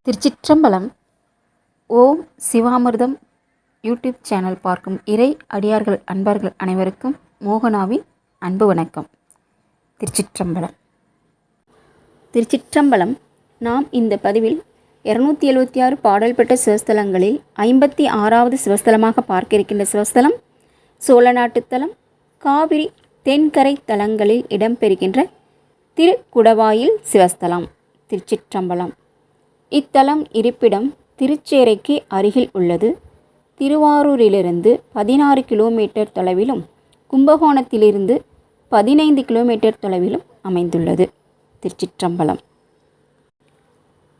திருச்சிற்றம்பலம். ஓம் சிவாமிர்தம் YouTube channel பார்க்கும் இறை அடியார்கள் அன்பர்கள் அனைவருக்கும் மோகனாவின் அன்பு வணக்கம். திருச்சிற்றம்பலம். திருச்சிற்றம்பலம். நாம் இந்த பதிவில் 276 பாடல் பெற்ற சிவஸ்தலங்களில் 56வது சிவஸ்தலமாக பார்க்க இருக்கின்ற சிவஸ்தலம் சோழநாட்டுத்தலம் காவிரி தென்கரை தலங்களில் இடம்பெறுகின்ற திருக்குடவாயில் சிவஸ்தலம். திருச்சிற்றம்பலம். இத்தலம் இருப்பிடம் திருச்சேரைக்கு அருகில் உள்ளது. திருவாரூரிலிருந்து 16 கிலோமீட்டர் தொலைவிலும் கும்பகோணத்திலிருந்து 15 கிலோமீட்டர் தொலைவிலும் அமைந்துள்ளது. திருச்சிற்றம்பலம்.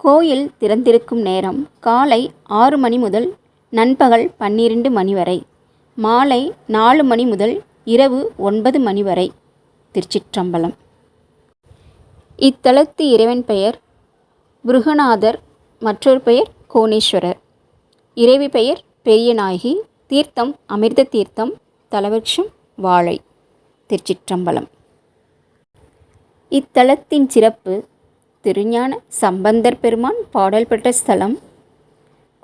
கோயில் திறந்திருக்கும் நேரம் காலை 6 மணி முதல் நண்பகல் 12 மணி வரை, மாலை 4 மணி முதல் இரவு 9 மணி வரை. திருச்சிற்றம்பலம். இத்தலத்து இறைவன் பெயர் புருகநாதர், மற்றொரு பெயர் கோணேஸ்வரர். இறைவி பெயர் பெரியநாயகி. தீர்த்தம் அமிர்த தீர்த்தம். தலவிருட்சம் வாழை. திருச்சிற்றம்பலம். இத்தலத்தின் சிறப்பு திருஞான சம்பந்தர் பெருமான் பாடல் பெற்ற ஸ்தலம்.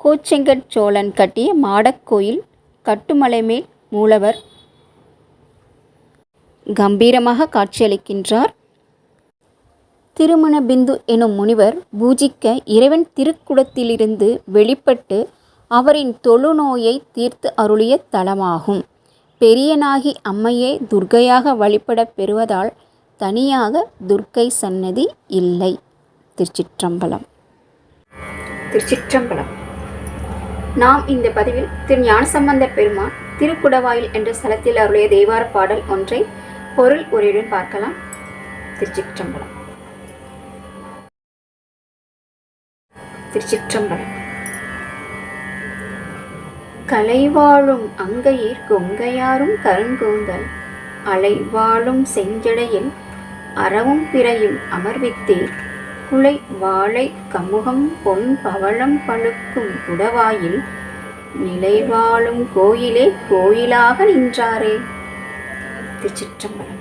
கோச்செங்கட் சோழன் கட்டிய மாடக்கோயில். கட்டுமலை மேல் மூலவர் கம்பீரமாக காட்சியளிக்கின்றார். திருமண பிந்து எனும் முனிவர் பூஜிக்க இறைவன் திருக்குடத்திலிருந்து வெளிப்பட்டு அவரின் தொழுநோயை தீர்த்து அருளிய தலமாகும். பெரியநாயகி அம்மையே துர்க்கையாக வழிபட பெறுவதால் தனியாக துர்க்கை சன்னதி இல்லை. திருச்சிற்றம்பலம். திருச்சிற்றம்பலம். நாம் இந்த பதிவில் திரு ஞானசம்பந்தர் பெருமான் திருக்குடவாயில் என்ற ஸ்தலத்தில் அருளிய தேவார பாடல் ஒன்றை பொருள் உரையுடன் பார்க்கலாம். திருச்சிற்றம்பலம். திருச்சிற்றம்பலம். கலைவாழும் அங்கையீர் கொங்கையாரும் கருங்கூந்தல் அலைவாழும் செஞ்சடையில் அறவும் பிறையும் அமர்வித்தீர் குலை வாழை கமுகம் பொன் பவளம் பழுக்கும் குடவாயில் நிலைவாழும் கோயிலே கோயிலாக நின்றாரே. திருச்சிற்றம்பலம்.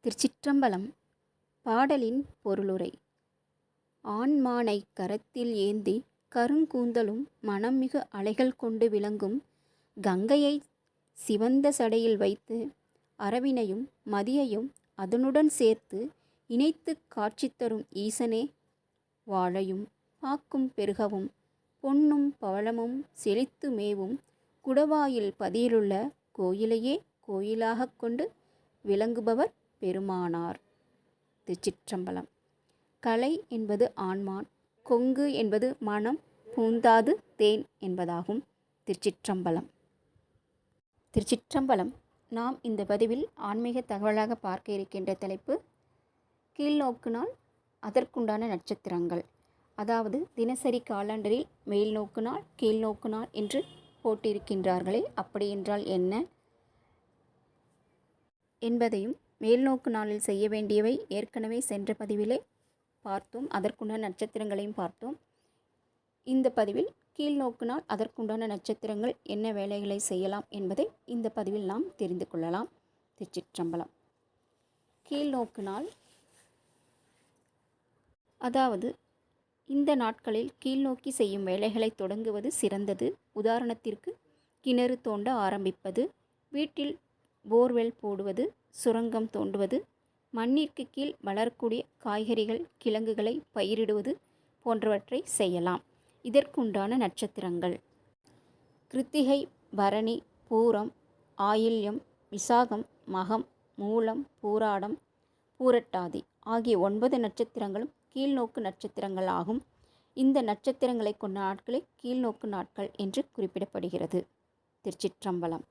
திருச்சிற்றம்பலம். பாடலின் பொருளுரை. ஆண்மானை கரத்தில் ஏந்தி கருங்கூந்தலும் மனம்மிகு அலைகள் கொண்டு விளங்கும் கங்கையை சிவந்த சடையில் வைத்து அரவினையும் மதியையும் அதனுடன் சேர்த்து இணைத்து காட்சி தரும் ஈசனே, வாழையும் பாக்கும் பெருகவும் பொன்னும் பவளமும் செழித்து மேவும் குடவாயில் பதியிலுள்ள கோயிலையே கோயிலாகக் கொண்டு விளங்குபவர் பெருமானார். திருச்சிற்றம்பலம். கலை என்பது ஆண்மான், கொங்கு என்பது மனம், பூந்தாது தேன் என்பதாகும். திருச்சிற்றம்பலம். திருச்சிற்றம்பலம். நாம் இந்த பதிவில் ஆன்மீக தகவலாக பார்க்க இருக்கின்ற தலைப்பு கீழ்நோக்கு நாள் அதற்குண்டான நட்சத்திரங்கள். அதாவது தினசரி காலண்டரில் மேல் நோக்கு நாள் கீழ்நோக்கு நாள் என்று போட்டிருக்கின்றார்களே, அப்படி என்றால் என்ன என்பதையும், மேல்நோக்கு நாளில் செய்ய வேண்டியவை ஏற்கனவே சென்ற பதிவிலே பார்த்தோம். அதற்குண்டான நட்சத்திரங்களையும் பார்த்தோம். இந்த பதிவில் கீழ்நோக்கு நாள் அதற்குண்டான நட்சத்திரங்கள் என்ன வேலைகளை செய்யலாம் என்பதை இந்த பதிவில் நாம் தெரிந்து கொள்ளலாம். திருச்சிற்றம்பலம். கீழ்நோக்கு நாள் அதாவது இந்த நாட்களில் கீழ்நோக்கி செய்யும் வேலைகளை தொடங்குவது சிறந்தது. உதாரணத்திற்கு கிணறு தோண்ட ஆரம்பிப்பது, வீட்டில் போர்வெல் போடுவது, சுரங்கம் தோண்டுவது, மண்ணிற்கு கீழ் வளரக்கூடிய காய்கறிகள் கிழங்குகளை பயிரிடுவது போன்றவற்றை செய்யலாம். இதற்குண்டான நட்சத்திரங்கள் கிருத்திகை, பரணி, பூரம், ஆயில்யம், விசாகம், மகம், மூலம், பூராடம், பூரட்டாதி ஆகிய 9 நட்சத்திரங்களும் கீழ்நோக்கு நட்சத்திரங்கள் ஆகும். இந்த நட்சத்திரங்களை கொண்ட நாட்களே கீழ்நோக்கு நாட்கள் என்று குறிப்பிடப்படுகிறது. திருச்சிற்றம்பலம்.